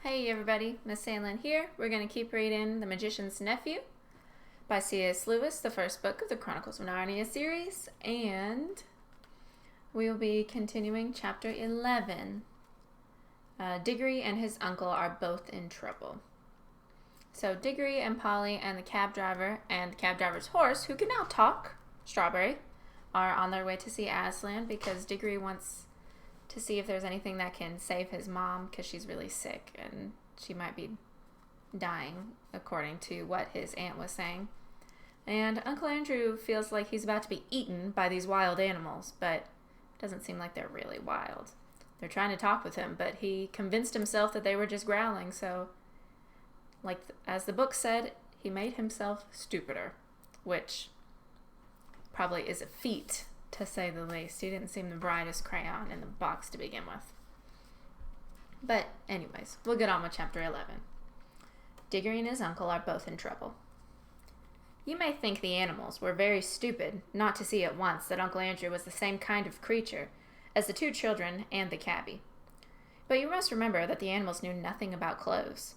Hey everybody, Miss Sandlin here. We're going to keep reading The Magician's Nephew by C.S. Lewis, the first book of the Chronicles of Narnia series, and we will be continuing chapter 11. Digory and his uncle are both in trouble. So Digory and Polly and the cab driver and the cab driver's horse, who can now talk, Strawberry, are on their way to see Aslan because Digory wants to see if there's anything that can save his mom because she's really sick and she might be dying, according to what his aunt was saying. And Uncle Andrew feels like he's about to be eaten by these wild animals, but it doesn't seem like they're really wild. They're trying to talk with him, but he convinced himself that they were just growling, so, as the book said, he made himself stupider, which probably is a feat, to say the least. He didn't seem the brightest crayon in the box to begin with. But anyways, we'll get on with chapter 11. Digory and his uncle are both in trouble. You may think the animals were very stupid not to see at once that Uncle Andrew was the same kind of creature as the two children and the cabbie. But you must remember that the animals knew nothing about clothes.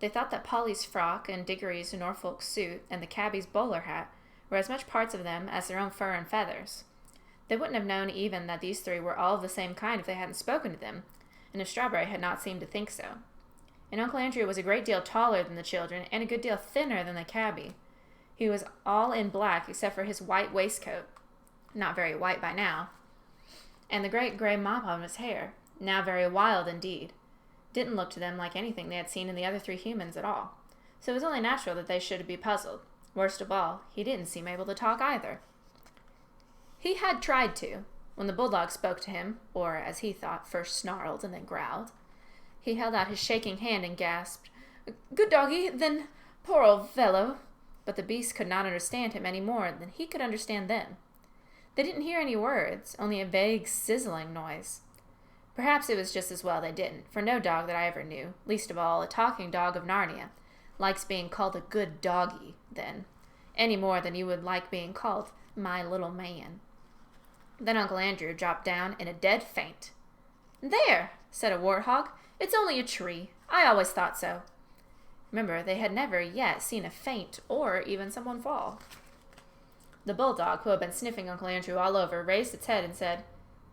They thought that Polly's frock and Digory's Norfolk suit and the cabbie's bowler hat were as much parts of them as their own fur and feathers. They wouldn't have known even that these three were all of the same kind if they hadn't spoken to them, and if Strawberry had not seemed to think so. And Uncle Andrew was a great deal taller than the children and a good deal thinner than the cabbie. He was all in black except for his white waistcoat, not very white by now, and the great gray mop on his hair, now very wild indeed, didn't look to them like anything they had seen in the other three humans at all. So it was only natural that they should be puzzled. Worst of all, he didn't seem able to talk either. He had tried to. When the bulldog spoke to him, or, as he thought, first snarled and then growled, he held out his shaking hand and gasped, "Good doggy, then, poor old fellow." But the beast could not understand him any more than he could understand them. They didn't hear any words, only a vague sizzling noise. Perhaps it was just as well they didn't, for no dog that I ever knew, least of all a talking dog of Narnia, likes being called a good doggy, then, any more than you would like being called my little man. Then Uncle Andrew dropped down in a dead faint. "There," said a warthog. "It's only a tree. I always thought so." Remember, they had never yet seen a faint or even someone fall. The bulldog, who had been sniffing Uncle Andrew all over, raised its head and said,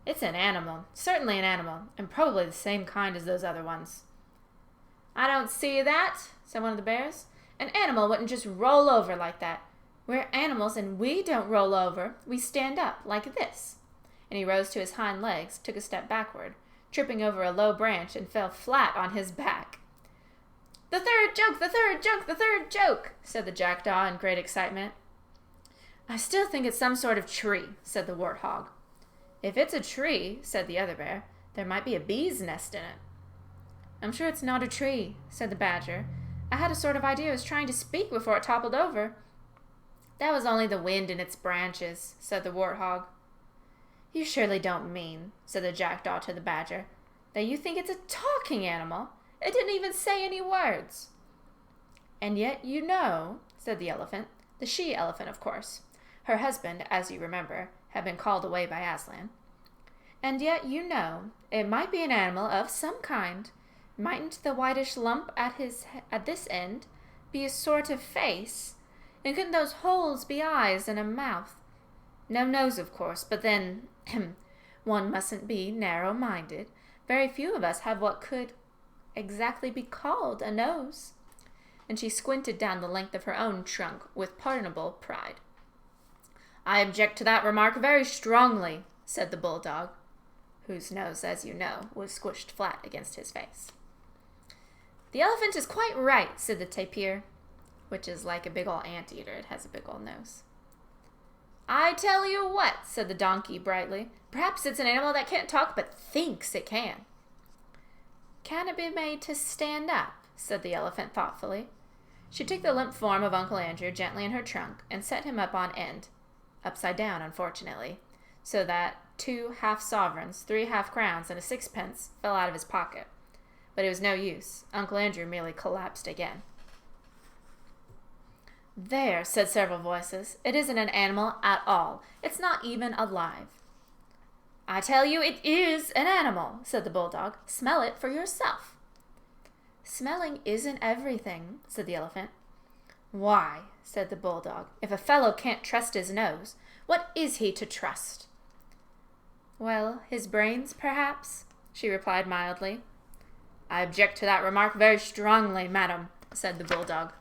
"It's an animal, certainly an animal, and probably the same kind as those other ones." "I don't see that," said one of the bears. "An animal wouldn't just roll over like that. We're animals and we don't roll over. We stand up like this." And he rose to his hind legs, took a step backward, tripping over a low branch, and fell flat on his back. "The third joke! The third joke! The third joke!" said the jackdaw in great excitement. "I still think it's some sort of tree," said the warthog. "If it's a tree," said the other bear, "there might be a bee's nest in it." "I'm sure it's not a tree," said the badger. "I had a sort of idea it was trying to speak before it toppled over." "That was only the wind in its branches," said the warthog. "You surely don't mean," said the jackdaw to the badger, "that you think it's a talking animal? It didn't even say any words." "And yet you know," said the elephant, the she-elephant, of course. Her husband, as you remember, had been called away by Aslan. "And yet you know it might be an animal of some kind. Mightn't the whitish lump at this end be a sort of face? And couldn't those holes be eyes and a mouth? No nose, of course, but then, one mustn't be narrow-minded. Very few of us have what could exactly be called a nose." And she squinted down the length of her own trunk with pardonable pride. "I object to that remark very strongly," said the bulldog, whose nose, as you know, was squished flat against his face. "The elephant is quite right," said the tapir, which is like a big ol' anteater. It has a big ol' nose. "I tell you what," said the donkey brightly, "perhaps it's an animal that can't talk but thinks it can." "Can it be made to stand up?" said the elephant thoughtfully. She took the limp form of Uncle Andrew gently in her trunk and set him up on end, upside down, unfortunately, so that 2 half-sovereigns, 3 half-crowns, and a sixpence fell out of his pocket. But it was no use. Uncle Andrew merely collapsed again. "There," said several voices. "It isn't an animal at all. It's not even alive." "I tell you it is an animal," said the bulldog. "Smell it for yourself." Smelling isn't everything, said the elephant. Why, said the bulldog, if a fellow can't trust his nose, what is he to trust? Well, his brains, perhaps, she replied mildly. I object to that remark very strongly, madam, said the bulldog.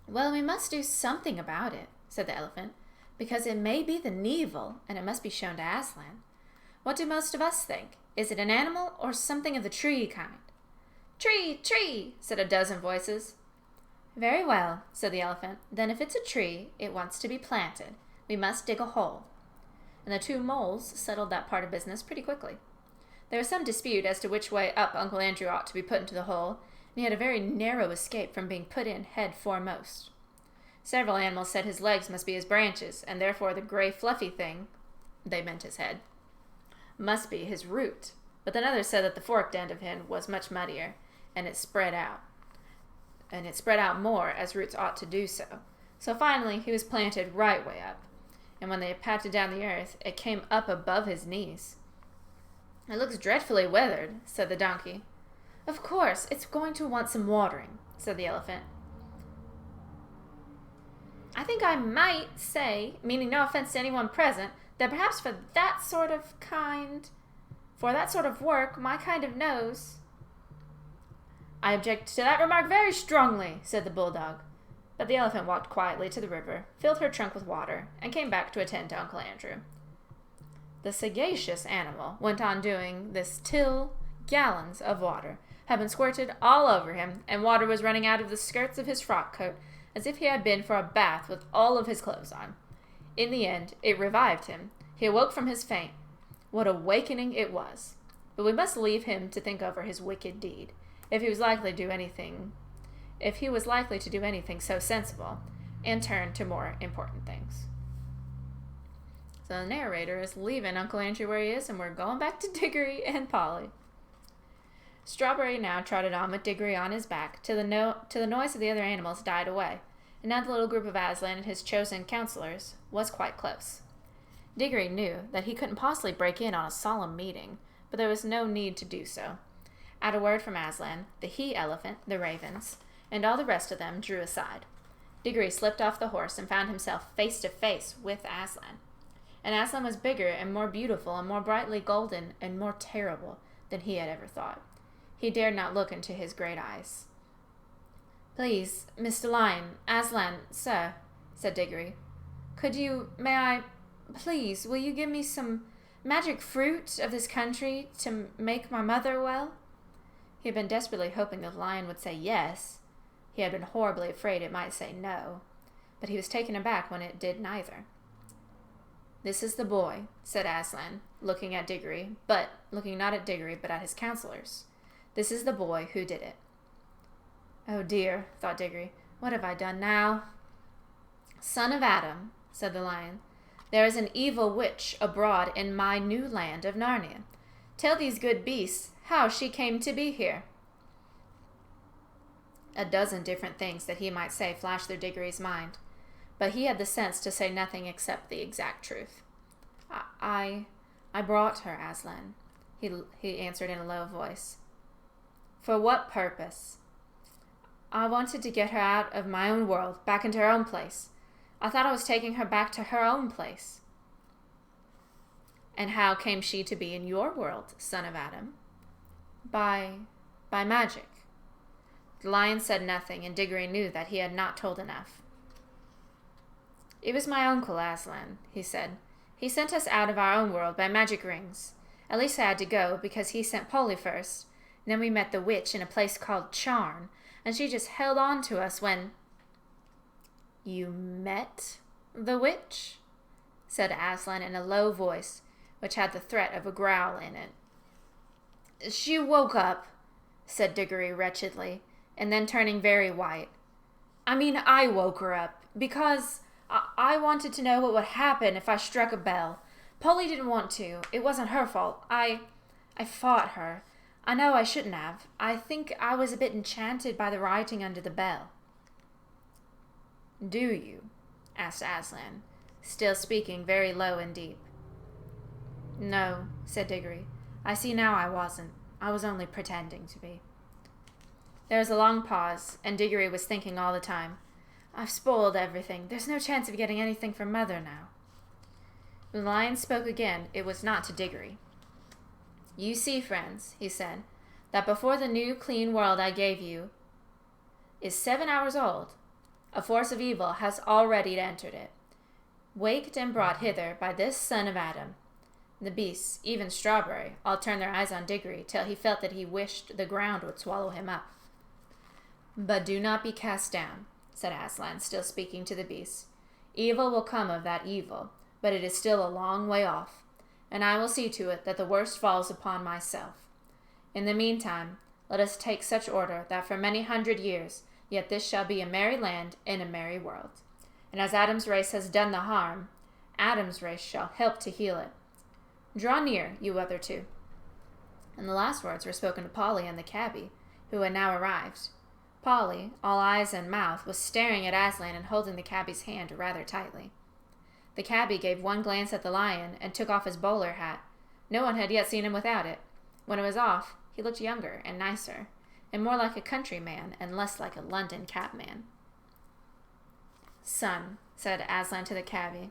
Well, we must do something about it, said the elephant, because it may be the Nevil, and it must be shown to Aslan. What do most of us think? Is it an animal or something of the tree kind? Tree, tree, said a dozen voices. Very well, said the elephant. Then if it's a tree, it wants to be planted. We must dig a hole. And the two moles settled that part of business pretty quickly. There was some dispute as to which way up Uncle Andrew ought to be put into the hole, and he had a very narrow escape from being put in head foremost. Several animals said his legs must be his branches, and therefore the gray fluffy thing, they meant his head, must be his root. But then others said that the forked end of him was much muddier, and it spread out. And it spread out more, as roots ought to do so. So finally he was planted right way up, and when they had patted down the earth, it came up above his knees. It looks dreadfully weathered, said the donkey. Of course, it's going to want some watering, said the elephant. I think I might say, meaning no offense to anyone present, that perhaps for that sort of work, my kind of nose... I object to that remark very strongly, said the bulldog. But the elephant walked quietly to the river, filled her trunk with water, and came back to attend to Uncle Andrew. The sagacious animal went on doing this till gallons of water had been squirted all over him, and water was running out of the skirts of his frock coat as if he had been for a bath with all of his clothes on. In the end, it revived him. He awoke from his faint. What awakening it was! But we must leave him to think over his wicked deed, if he was likely to do anything so sensible, and turn to more important things. So the narrator is leaving Uncle Andrew where he is, and we're going back to Digory and Polly. Strawberry now trotted on with Digory on his back, till the noise of the other animals died away, and now the little group of Aslan and his chosen counselors was quite close. Digory knew that he couldn't possibly break in on a solemn meeting, but there was no need to do so. At a word from Aslan, the he-elephant, the ravens, and all the rest of them drew aside. Digory slipped off the horse and found himself face to face with Aslan. And Aslan was bigger and more beautiful and more brightly golden and more terrible than he had ever thought. He dared not look into his great eyes. Please, Mr. Lion, Aslan, sir, said Digory, please, will you give me some magic fruit of this country to make my mother well? He had been desperately hoping the lion would say yes. He had been horribly afraid it might say no, but he was taken aback when it did neither. This is the boy, said Aslan, looking not at Digory, but at his counselors. This is the boy who did it. Oh dear, thought Digory, what have I done now? Son of Adam, said the lion, there is an evil witch abroad in my new land of Narnia. Tell these good beasts how she came to be here. A dozen different things that he might say flashed through Digory's mind, but he had the sense to say nothing except the exact truth. I brought her, Aslan, he answered in a low voice. For what purpose? I wanted to get her out of my own world, back into her own place. I thought I was taking her back to her own place. And how came she to be in your world, son of Adam? By magic. The lion said nothing, and Digory knew that he had not told enough. It was my uncle, Aslan, he said. He sent us out of our own world by magic rings. At least I had to go, because he sent Polly first. And then we met the witch in a place called Charn, and she just held on to us when... You met the witch? Said Aslan in a low voice, which had the threat of a growl in it. She woke up, said Digory wretchedly, and then turning very white. I woke her up, because I wanted to know what would happen if I struck a bell. Polly didn't want to. It wasn't her fault. I fought her. I know I shouldn't have. I think I was a bit enchanted by the writing under the bell. Do you? Asked Aslan, still speaking very low and deep. No, said Digory. I see now I wasn't. I was only pretending to be. There was a long pause, and Digory was thinking all the time. I've spoiled everything. There's no chance of getting anything from Mother now. When the lion spoke again, it was not to Digory. You see, friends, he said, that before the new clean world I gave you is 7 hours old, a force of evil has already entered it, waked and brought hither by this son of Adam. The beasts, even Strawberry, all turned their eyes on Digory till he felt that he wished the ground would swallow him up. But do not be cast down, said Aslan, still speaking to the beasts. Evil will come of that evil, but it is still a long way off, and I will see to it that the worst falls upon myself. In the meantime, let us take such order that for many 100 years yet this shall be a merry land in a merry world. And as Adam's race has done the harm, Adam's race shall help to heal it. Draw near, you other two. And the last words were spoken to Polly and the cabby, who had now arrived. Polly, all eyes and mouth, was staring at Aslan and holding the cabby's hand rather tightly. The cabby gave one glance at the lion and took off his bowler hat. No one had yet seen him without it. When it was off, he looked younger and nicer, and more like a country man and less like a London cabman. Son, said Aslan to the cabby,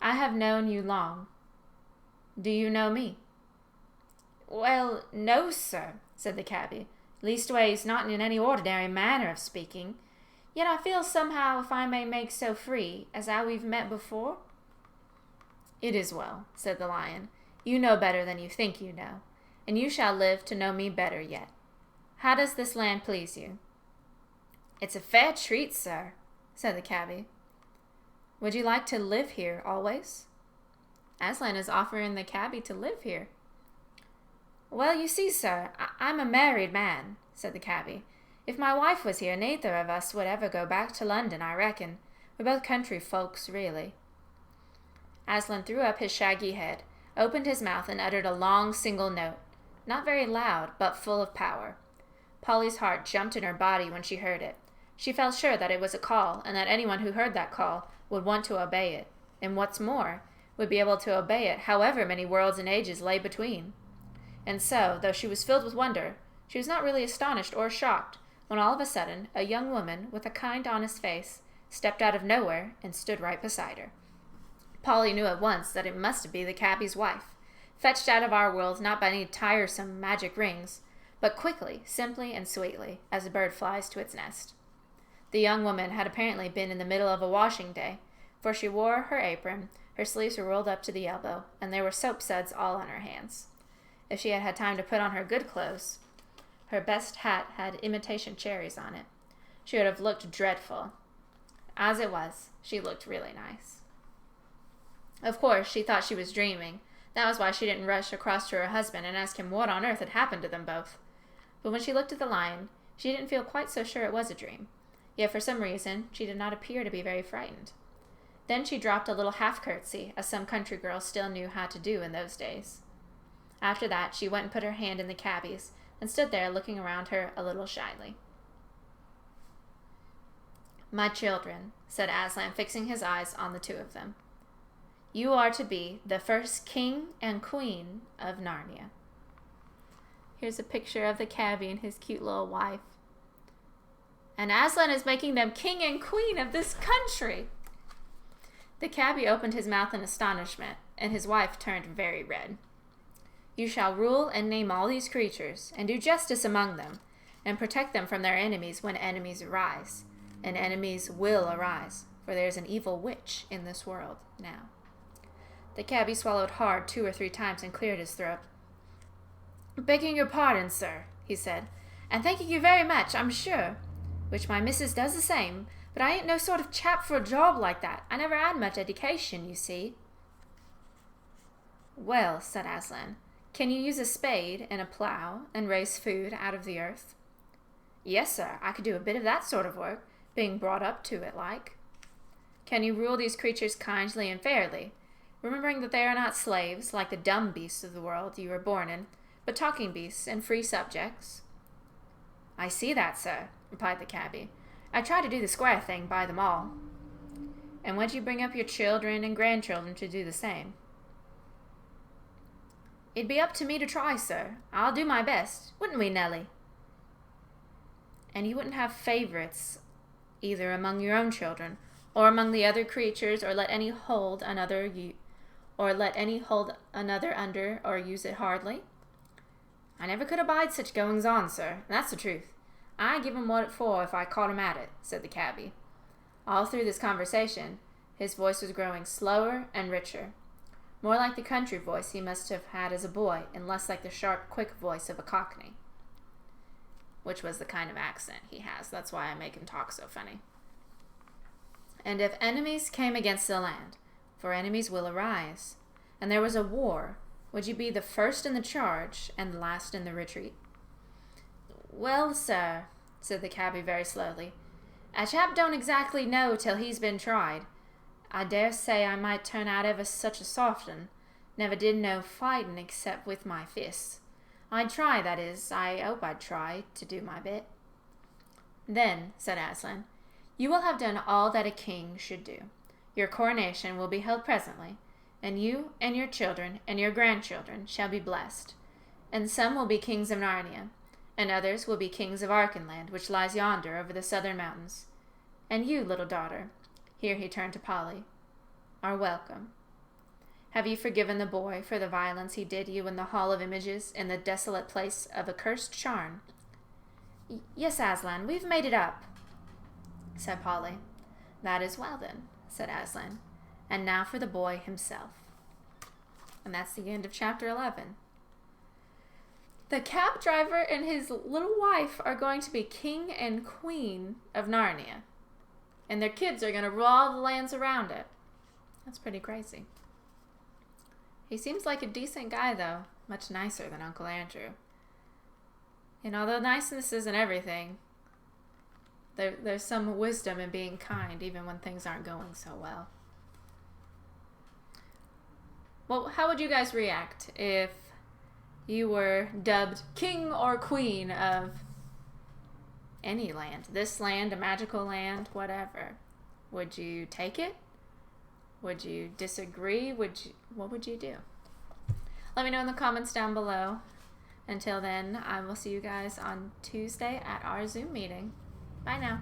I have known you long. Do you know me? Well, no, sir, said the cabby. Leastways, not in any ordinary manner of speaking. Yet I feel somehow, if I may make so free, as how we've met before. It is well, said the lion. You know better than you think you know, and you shall live to know me better yet. How does this land please you? It's a fair treat, sir, said the cabby. Would you like to live here always? Aslan is offering the cabby to live here. Well, you see, sir, I'm a married man, said the cabby. If my wife was here, neither of us would ever go back to London, I reckon. We're both country folks, really. Aslan threw up his shaggy head, opened his mouth, and uttered a long single note, not very loud, but full of power. Polly's heart jumped in her body when she heard it. She felt sure that it was a call, and that anyone who heard that call would want to obey it, and what's more, would be able to obey it however many worlds and ages lay between. And so, though she was filled with wonder, she was not really astonished or shocked when all of a sudden a young woman with a kind, honest face stepped out of nowhere and stood right beside her. Polly knew at once that it must be the cabby's wife, fetched out of our world not by any tiresome magic rings, but quickly, simply, and sweetly, as a bird flies to its nest. The young woman had apparently been in the middle of a washing day, for she wore her apron, her sleeves were rolled up to the elbow, and there were soap suds all on her hands. If she had had time to put on her good clothes, her best hat had imitation cherries on it, she would have looked dreadful. As it was, she looked really nice. Of course, she thought she was dreaming. That was why she didn't rush across to her husband and ask him what on earth had happened to them both. But when she looked at the lion, she didn't feel quite so sure it was a dream. Yet for some reason, she did not appear to be very frightened. Then she dropped a little half-curtsy, as some country girls still knew how to do in those days. After that, she went and put her hand in the cabby's, and stood there looking around her a little shyly. My children, said Aslan, fixing his eyes on the two of them, you are to be the first king and queen of Narnia. Here's a picture of the cabby and his cute little wife. And Aslan is making them king and queen of this country. The cabby opened his mouth in astonishment, and his wife turned very red. You shall rule and name all these creatures, and do justice among them, and protect them from their enemies when enemies arise. And enemies will arise, for there is an evil witch in this world now. The cabby swallowed hard 2 or 3 times and cleared his throat. Begging your pardon, sir, he said, and thanking you very much, I'm sure, which my missus does the same, but I ain't no sort of chap for a job like that. I never had much education, you see. Well, said Aslan, can you use a spade and a plough and raise food out of the earth? Yes, sir, I could do a bit of that sort of work, being brought up to it like. Can you rule these creatures kindly and fairly, remembering that they are not slaves like the dumb beasts of the world you were born in, but talking beasts and free subjects? I see that, sir, replied the cabby. I try to do the square thing by them all. And would you bring up your children and grandchildren to do the same? It'd be up to me to try, sir. I'll do my best, wouldn't we, Nellie? And you wouldn't have favorites either among your own children, or among the other creatures, or let any hold another under, or use it hardly. I never could abide such goings on, sir, and that's the truth. I'd give him what it for if I caught him at it, said the cabby. All through this conversation, his voice was growing slower and richer, more like the country voice he must have had as a boy, and less like the sharp, quick voice of a Cockney, which was the kind of accent he has. That's why I make him talk so funny. And if enemies came against the land, for enemies will arise, and there was a war, would you be the first in the charge and the last in the retreat? Well, sir, said the cabby very slowly, a chap don't exactly know till he's been tried. I dare say I might turn out ever such a soft un. Never did no fightin' except with my fists. I'd try, that is, I hope I'd try to do my bit. Then, said Aslan, you will have done all that a king should do. Your coronation will be held presently, and you and your children and your grandchildren shall be blessed. And some will be kings of Narnia, and others will be kings of Archenland, which lies yonder over the southern mountains. And you, little daughter, here he turned to Polly, are welcome. Have you forgiven the boy for the violence he did you in the Hall of Images, in the desolate place of accursed Charn? Yes, Aslan, we've made it up, said Polly. That is well, then, said Aslan. And now for the boy himself. And that's the end of chapter 11. The cab driver and his little wife are going to be king and queen of Narnia. And their kids are going to rule all the lands around it. That's pretty crazy. He seems like a decent guy, though. Much nicer than Uncle Andrew. And although niceness isn't everything, there's some wisdom in being kind, even when things aren't going so well. Well, how would you guys react if you were dubbed king or queen of any land? This land, a magical land, whatever. Would you take it? Would you disagree? What would you do? Let me know in the comments down below. Until then, I will see you guys on Tuesday at our Zoom meeting. Bye now.